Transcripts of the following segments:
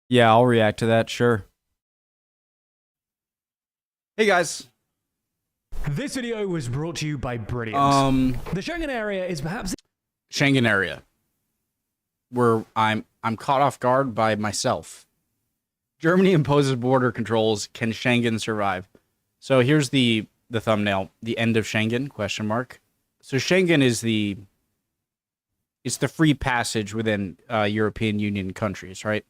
Yeah, I'll react to that, sure. Hey guys. This video was brought to you by Brilliant. The Schengen area is perhaps Schengen area. Where I'm caught off guard by myself. Germany imposes border controls. Can Schengen survive? So here's the thumbnail. The end of Schengen, question mark. So Schengen is it's the free passage within European Union countries, right?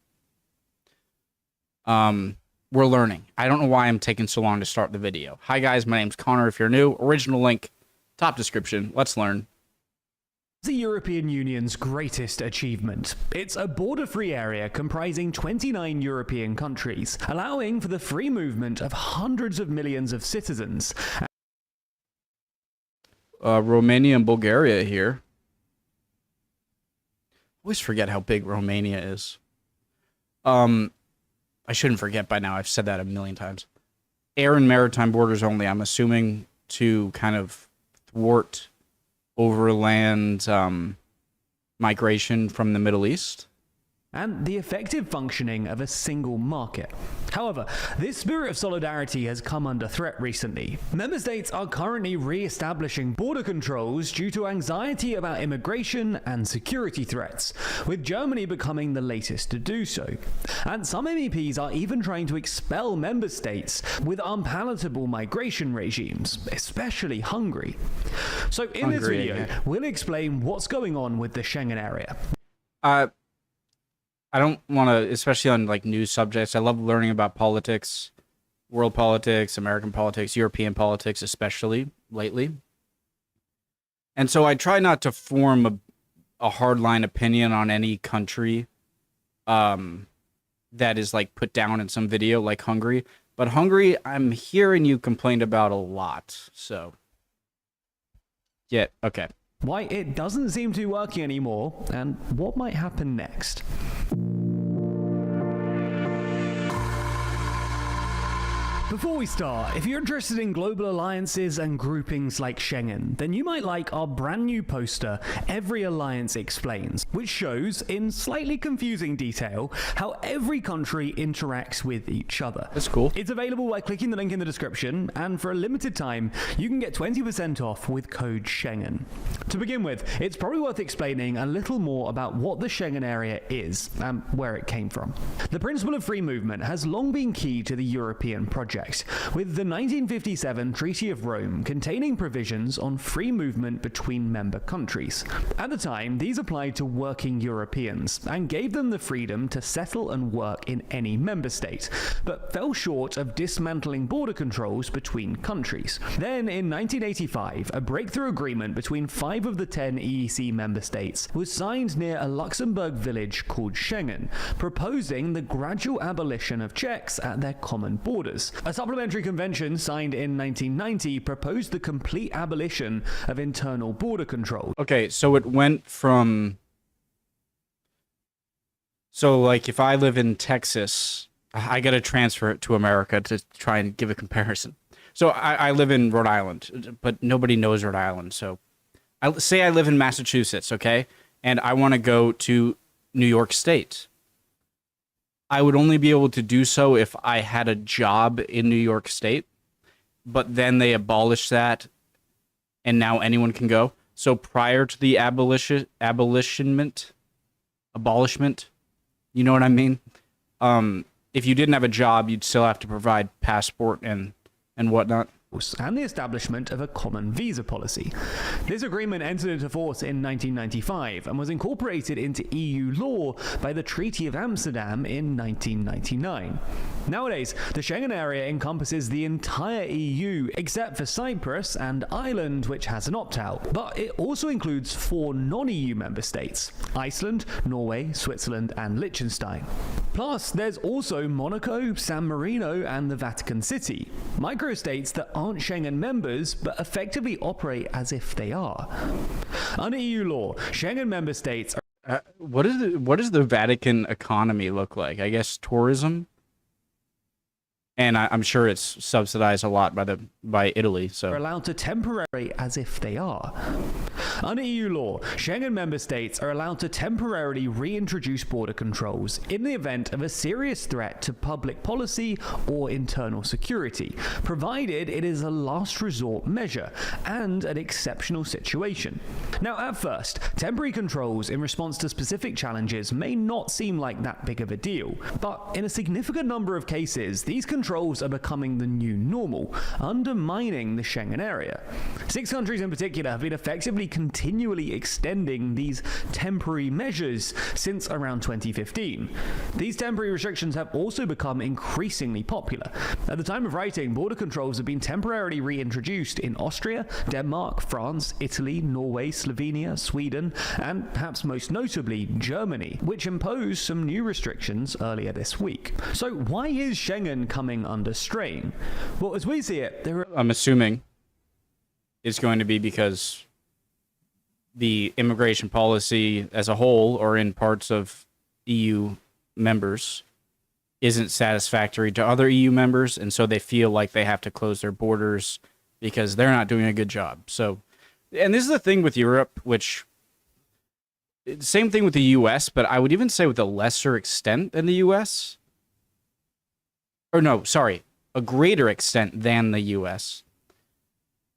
We're learning. I don't know why I'm taking so long to start the video. Hi guys, my name's Connor. If you're new, original link, top description. Let's learn. the European Union's greatest achievement. It's a border-free area comprising 29 European countries, allowing for the free movement of hundreds of millions of citizens. Romania and Bulgaria here. Always forget how big Romania is. I shouldn't forget by now. I've said that a million times. Air and maritime borders only, I'm assuming, to kind of thwart overland migration from the Middle East. And the effective functioning of a single market. However, this spirit of solidarity has come under threat recently. Member states are currently re-establishing border controls due to anxiety about immigration and security threats, with Germany becoming the latest to do so. And some MEPs are even trying to expel member states with unpalatable migration regimes, especially Hungary. So in this video, we'll explain what's going on with the Schengen area. I don't want to, especially on like news subjects. I love learning about politics, world politics, American politics, European politics, especially lately. And so I try not to form a hardline opinion on any country that is like put down in some video like Hungary. But Hungary, I'm hearing you complained about a lot. So, yeah, okay. Why it doesn't seem to be working anymore, and what might happen next. Before we start, if you're interested in global alliances and groupings like Schengen, then you might like our brand new poster, Every Alliance Explains, which shows, in slightly confusing detail, how every country interacts with each other. That's cool. It's available by clicking the link in the description, and for a limited time, you can get 20% off with code Schengen. To begin with, it's probably worth explaining a little more about what the Schengen area is, and where it came from. The principle of free movement has long been key to the European project, with the 1957 Treaty of Rome containing provisions on free movement between member countries. At the time, these applied to working Europeans and gave them the freedom to settle and work in any member state, but fell short of dismantling border controls between countries. Then, in 1985, a breakthrough agreement between 5 of the 10 EEC member states was signed near a Luxembourg village called Schengen, proposing the gradual abolition of checks at their common borders. A supplementary convention signed in 1990 proposed the complete abolition of internal border control. Okay, so it went from... So, like, if I live in Texas, I gotta transfer it to America to try and give a comparison. So, I live in Rhode Island, but nobody knows Rhode Island, so... say I live in Massachusetts, okay? And I want to go to New York State. I would only be able to do so if I had a job in New York State, but then they abolished that, and now anyone can go. So prior to the abolishment, you know what I mean? If you didn't have a job, you'd still have to provide passport and whatnot. And the establishment of a common visa policy. This agreement entered into force in 1995 and was incorporated into EU law by the Treaty of Amsterdam in 1999. Nowadays, the Schengen area encompasses the entire EU except for Cyprus and Ireland, which has an opt-out, but it also includes 4 non-EU member states: Iceland, Norway, Switzerland, and Liechtenstein. Plus, there's also Monaco, San Marino, and the Vatican City, microstates that aren't Schengen members, but effectively operate as if they are. Under EU law, Schengen member states are... What does the Vatican economy look like? I guess tourism And I'm sure it's subsidized a lot by Italy. So are allowed to temporarily as if they are. Under EU law, Schengen member states are allowed to temporarily reintroduce border controls in the event of a serious threat to public policy or internal security, provided it is a last resort measure and an exceptional situation. Now, at first, temporary controls in response to specific challenges may not seem like that big of a deal, but in a significant number of cases, these controls are becoming the new normal, undermining the Schengen area. 6 countries in particular have been effectively continually extending these temporary measures since around 2015. These temporary restrictions have also become increasingly popular. At the time of writing, border controls have been temporarily reintroduced in Austria, Denmark, France, Italy, Norway, Slovenia, Sweden, and perhaps most notably Germany, which imposed some new restrictions earlier this week. So why is Schengen coming under strain? Well, as we see it, I'm assuming it's going to be because the immigration policy as a whole, or in parts of EU members, isn't satisfactory to other EU members, and so they feel like they have to close their borders because they're not doing a good job. So, and this is the thing with Europe, which same thing with the US, but I would even say with a lesser extent than the US. Or no, sorry, a greater extent than the US.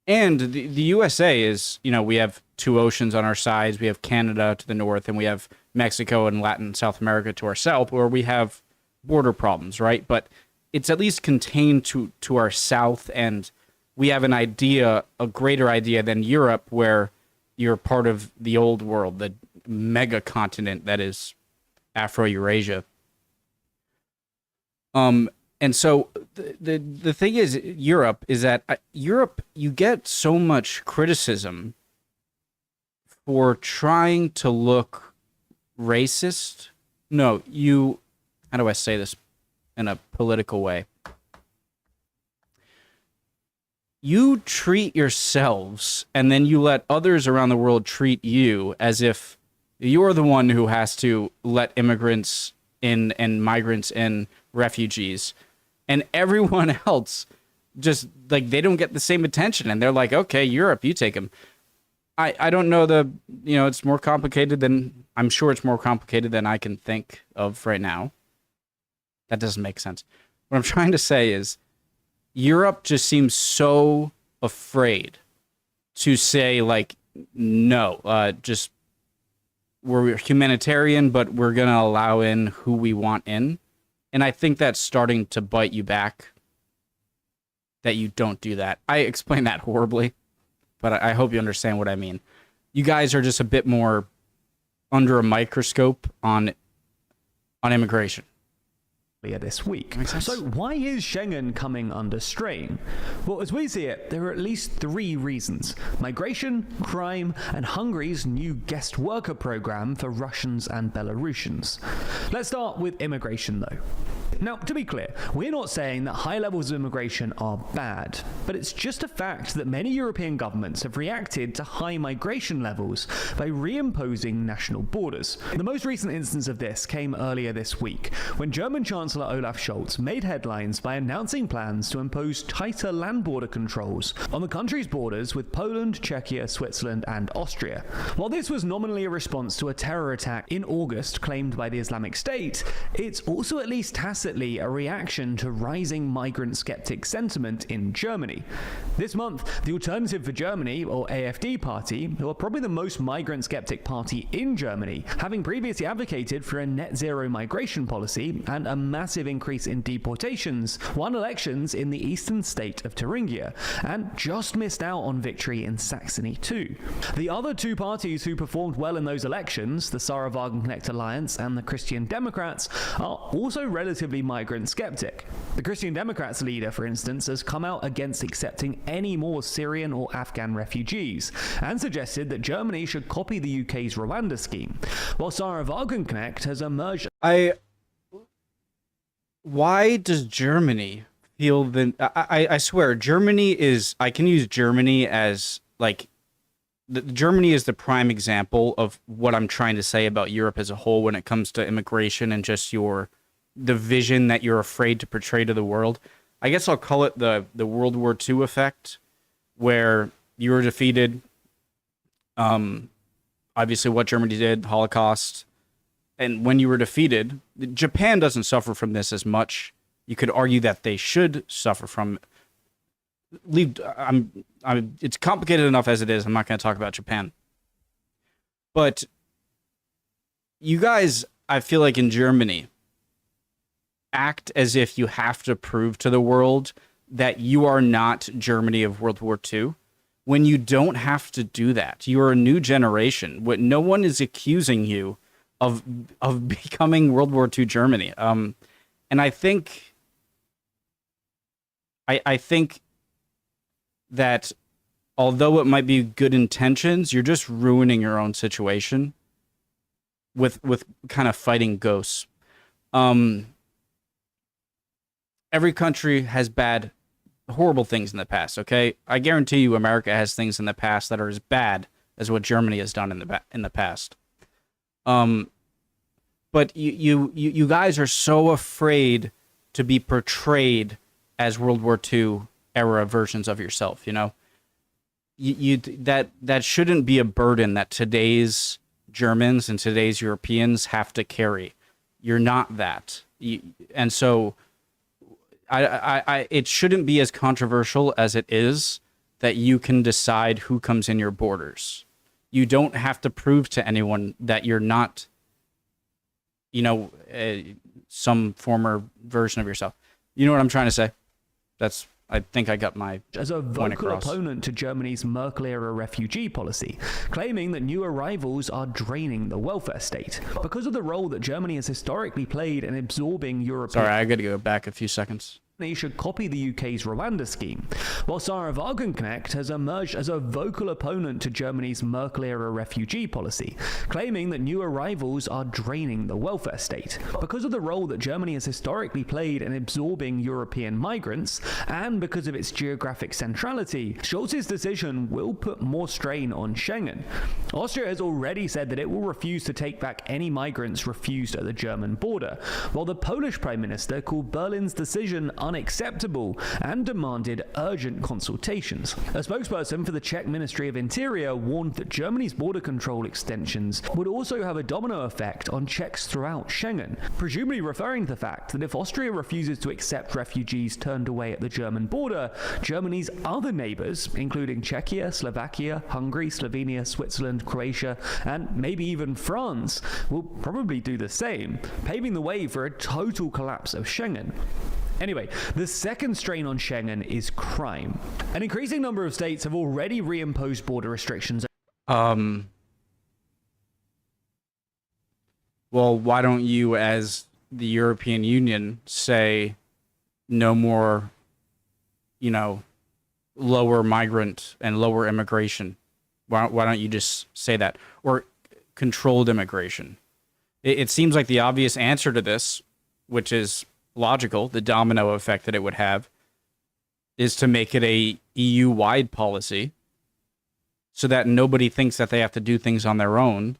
And the USA is, we have 2 oceans on our sides. We have Canada to the north, and we have Mexico and Latin and South America to our south, where we have border problems, right? But it's at least contained to our south, and we have a greater idea than Europe, where you're part of the old world, the mega continent that is Afro-Eurasia. And so the thing is, Europe is that you get so much criticism for trying to look racist. No, how do I say this in a political way? You treat yourselves, and then you let others around the world treat you as if you're the one who has to let immigrants in and migrants in, refugees. And everyone else just, like, they don't get the same attention. And they're like, okay, Europe, you take them. I don't know it's more complicated than, I'm sure it's more complicated than I can think of right now. That doesn't make sense. What I'm trying to say is Europe just seems so afraid to say, like, no, just we're humanitarian, but we're going to allow in who we want in. And I think that's starting to bite you back, that you don't do that. I explained that horribly, but I hope you understand what I mean. You guys are just a bit more under a microscope on immigration. This week. So why is Schengen coming under strain? Well, as we see it, there are at least 3 reasons: migration, crime, and Hungary's new guest worker program for Russians and Belarusians. Let's start with immigration, though. Now, to be clear, we're not saying that high levels of immigration are bad, but it's just a fact that many European governments have reacted to high migration levels by reimposing national borders. The most recent instance of this came earlier this week, when German Chancellor Olaf Scholz made headlines by announcing plans to impose tighter land border controls on the country's borders with Poland, Czechia, Switzerland, and Austria. While this was nominally a response to a terror attack in August claimed by the Islamic State, it's also at least tacitly a reaction to rising migrant skeptic sentiment in Germany. This month, the Alternative for Germany, or AfD party, who are probably the most migrant skeptic party in Germany, having previously advocated for a net zero migration policy and a massive increase in deportations, won elections in the eastern state of Thuringia, and just missed out on victory in Saxony too. The other 2 parties who performed well in those elections, the Sarah Wagenknecht Alliance and the Christian Democrats, are also relatively migrant skeptic. The Christian Democrats leader, for instance, has come out against accepting any more Syrian or Afghan refugees, and suggested that Germany should copy the UK's Rwanda scheme, while Sarah Wagenknecht has emerged. Why does Germany feel I swear, Germany is, I can use Germany as, like, Germany is the prime example of what I'm trying to say about Europe as a whole when it comes to immigration and just the vision that you're afraid to portray to the world. I guess I'll call it the World War II effect, where you were defeated. Obviously what Germany did, Holocaust. And when you were defeated, Japan doesn't suffer from this as much. You could argue that they should suffer from it's complicated enough as it is. I'm not going to talk about Japan. But you guys, I feel like in Germany, act as if you have to prove to the world that you are not Germany of World War II, when you don't have to do that. You are a new generation. No one is accusing you of becoming World War II Germany. And I think that although it might be good intentions, you're just ruining your own situation with kind of fighting ghosts. Every country has horrible things in the past, okay? I guarantee you America has things in the past that are as bad as what Germany has done in the past. But you guys are so afraid to be portrayed as World War II era versions of yourself, you know? That shouldn't be a burden that today's Germans and today's Europeans have to carry. You're not that. And so it shouldn't be as controversial as it is that you can decide who comes in your borders. You don't have to prove to anyone that you're not, some former version of yourself. You know what I'm trying to say? I think I got my as a point vocal across. opponent to Germany's Merkel-era refugee policy, claiming that new arrivals are draining the welfare state because of the role that Germany has historically played in absorbing European... Sorry, I got to go back a few seconds. Should copy the UK's Rwanda scheme, while Sarah Wagenknecht has emerged as a vocal opponent to Germany's Merkel-era refugee policy, claiming that new arrivals are draining the welfare state because of the role that Germany has historically played in absorbing European migrants, and because of its geographic centrality. Scholz's decision will put more strain on Schengen. Austria has already said that it will refuse to take back any migrants refused at the German border, while the Polish Prime Minister called Berlin's decision unacceptable and demanded urgent consultations. A spokesperson for the Czech Ministry of Interior warned that Germany's border control extensions would also have a domino effect on Czechs throughout Schengen, presumably referring to the fact that if Austria refuses to accept refugees turned away at the German border, Germany's other neighbors, including Czechia, Slovakia, Hungary, Slovenia, Switzerland, Croatia, and maybe even France, will probably do the same, paving the way for a total collapse of Schengen. Anyway, the second strain on Schengen is crime. An increasing number of states have already reimposed border restrictions. Well, why don't you, as the European Union, say no more, lower migrant and lower immigration? Why don't you just say that? Or controlled immigration? It seems like the obvious answer to this, which is logical, the domino effect that it would have, is to make it a EU-wide policy so that nobody thinks that they have to do things on their own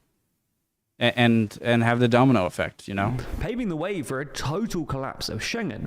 and have the domino effect, Paving the way for a total collapse of Schengen.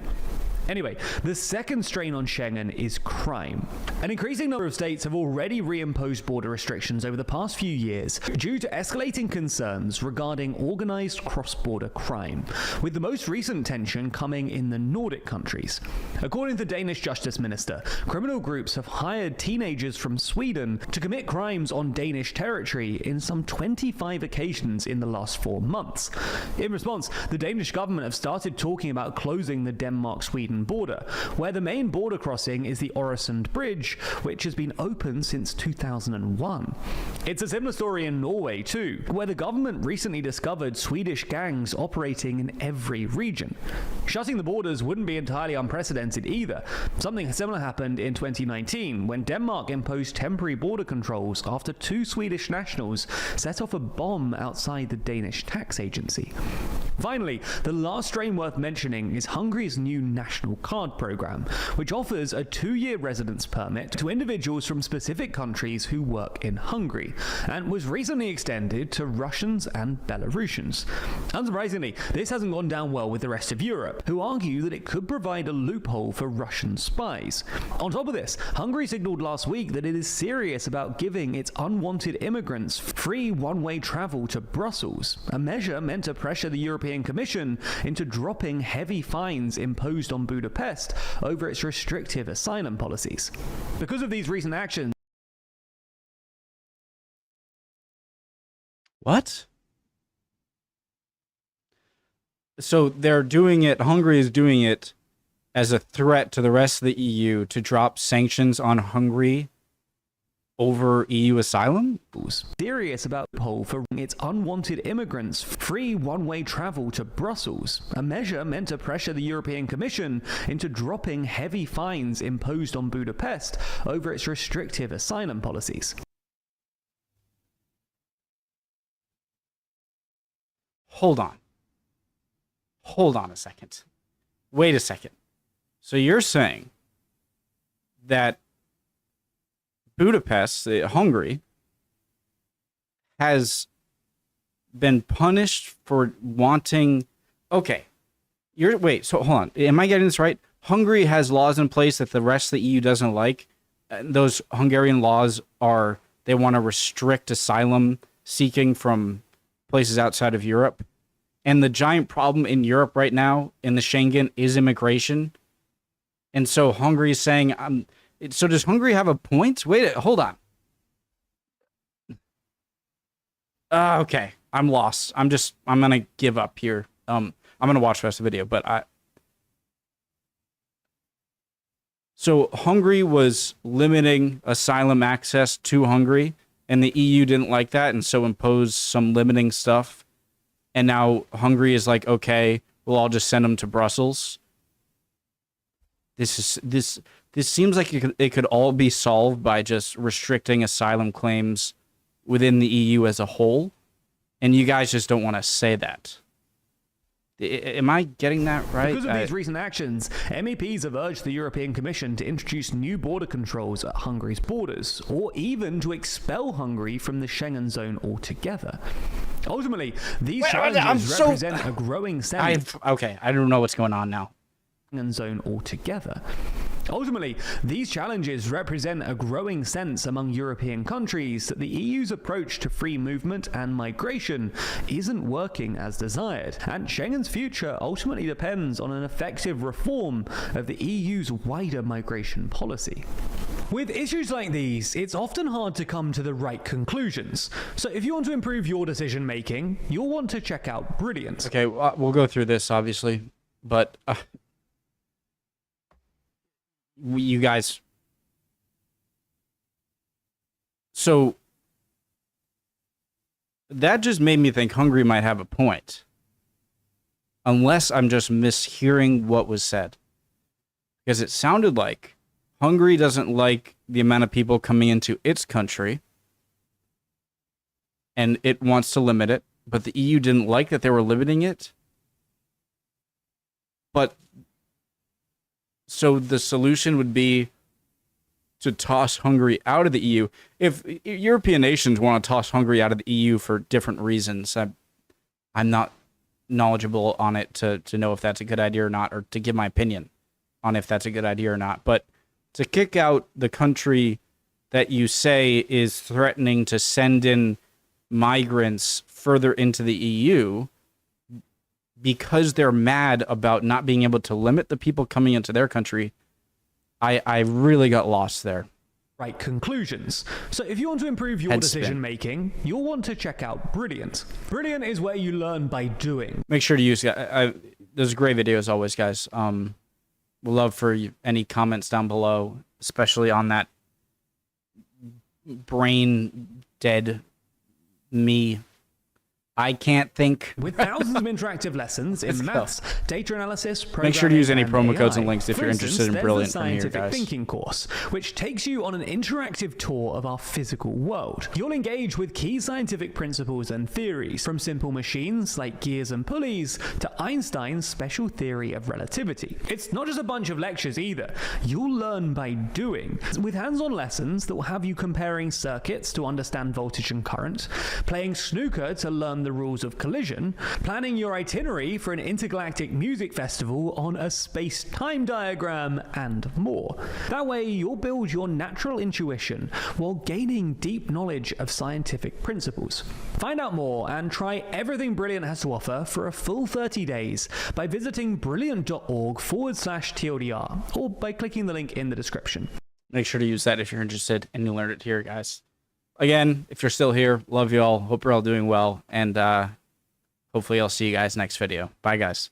Anyway, the second strain on Schengen is crime. An increasing number of states have already reimposed border restrictions over the past few years due to escalating concerns regarding organized cross-border crime, with the most recent tension coming in the Nordic countries. According to the Danish Justice Minister, criminal groups have hired teenagers from Sweden to commit crimes on Danish territory in some 25 occasions in the last 4 months. In response, the Danish government have started talking about closing the Denmark-Sweden border, where the main border crossing is the Øresund Bridge, which has been open since 2001. It's a similar story in Norway too, where the government recently discovered Swedish gangs operating in every region. Shutting the borders wouldn't be entirely unprecedented either. Something similar happened in 2019 when Denmark imposed temporary border controls after 2 Swedish nationals set off a bomb outside the Danish tax agency. Finally, the last strain worth mentioning is Hungary's new national card program, which offers a 2-year residence permit to individuals from specific countries who work in Hungary, and was recently extended to Russians and Belarusians. Unsurprisingly, this hasn't gone down well with the rest of Europe, who argue that it could provide a loophole for Russian spies. On top of this, Hungary signaled last week that it is serious about giving its unwanted immigrants free one-way travel to Brussels, a measure meant to pressure the European Commission into dropping heavy fines imposed on Budapest over its restrictive asylum policies. Because of these recent actions, What? So they're doing it, Hungary is doing it as a threat to the rest of the EU to drop sanctions on Hungary over EU asylum? serious about the poll for its unwanted immigrants free one-way travel to Brussels, a measure meant to pressure the European Commission into dropping heavy fines imposed on Budapest over its restrictive asylum policies. Hold on. Hold on a second. Wait a second. So you're saying that Budapest, Hungary, has been punished for wanting... Okay. Wait, so hold on. Am I getting this right? Hungary has laws in place that the rest of the EU doesn't like. Those Hungarian laws are, they want to restrict asylum seeking from places outside of Europe. And the giant problem in Europe right now in the Schengen is immigration. And so Hungary is saying, so does Hungary have a point? Wait, hold on. Okay, I'm lost. I'm going to give up here. I'm going to watch the rest of the video, but so Hungary was limiting asylum access to Hungary, and the EU didn't like that, and so imposed some limiting stuff. And now Hungary is like, okay, we'll all just send them to Brussels. This seems like it could all be solved by just restricting asylum claims within the EU as a whole, and you guys just don't want to say that. Am I getting that right? Because of these recent actions, MEPs have urged the European Commission to introduce new border controls at Hungary's borders, or even to expel Hungary from the Schengen zone altogether. Ultimately, these challenges represent a growing sense. Okay, I don't know what's going on now. Zone altogether. Ultimately, these challenges represent a growing sense among European countries that the EU's approach to free movement and migration isn't working as desired, and Schengen's future ultimately depends on an effective reform of the EU's wider migration policy. With issues like these, it's often hard to come to the right conclusions. So if you want to improve your decision making, you'll want to check out Brilliant. Okay, we'll go through this, obviously, but you guys... So that just made me think Hungary might have a point. Unless I'm just mishearing what was said. Because it sounded like Hungary doesn't like the amount of people coming into its country, and it wants to limit it, but the EU didn't like that they were limiting it. But so the solution would be to toss Hungary out of the EU. If European nations want to toss Hungary out of the EU for different reasons, I'm not knowledgeable on it to know if that's a good idea or not, or to give my opinion on if that's a good idea or not. But to kick out the country that you say is threatening to send in migrants further into the EU because they're mad about not being able to limit the people coming into their country, I really got lost there. Right conclusions. So if you want to improve your decision making, you'll want to check out Brilliant. Brilliant is where you learn by doing. Make sure to use there's a great video as always, guys. We'll love for any comments down below, especially on that brain dead me I can't think. With thousands of interactive lessons in maths, data analysis, Make sure to use any programming, promo codes and AI. links if For you're instance, interested in there's Brilliant the from here, scientific guys. thinking course, which takes you on an interactive tour of our physical world. You'll engage with key scientific principles and theories, from simple machines like gears and pulleys to Einstein's special theory of relativity. It's not just a bunch of lectures either. You'll learn by doing, with hands-on lessons that will have you comparing circuits to understand voltage and current, playing snooker to learn the rules of collision, planning your itinerary for an intergalactic music festival on a space-time diagram, and more. That way, you'll build your natural intuition while gaining deep knowledge of scientific principles. Find out more and try everything Brilliant has to offer for a full 30 days by visiting brilliant.org/TLDR or by clicking the link in the description. Make sure to use that if you're interested and you learned it here, guys. Again, if you're still here, love you all. Hope you're all doing well. And hopefully I'll see you guys next video. Bye, guys.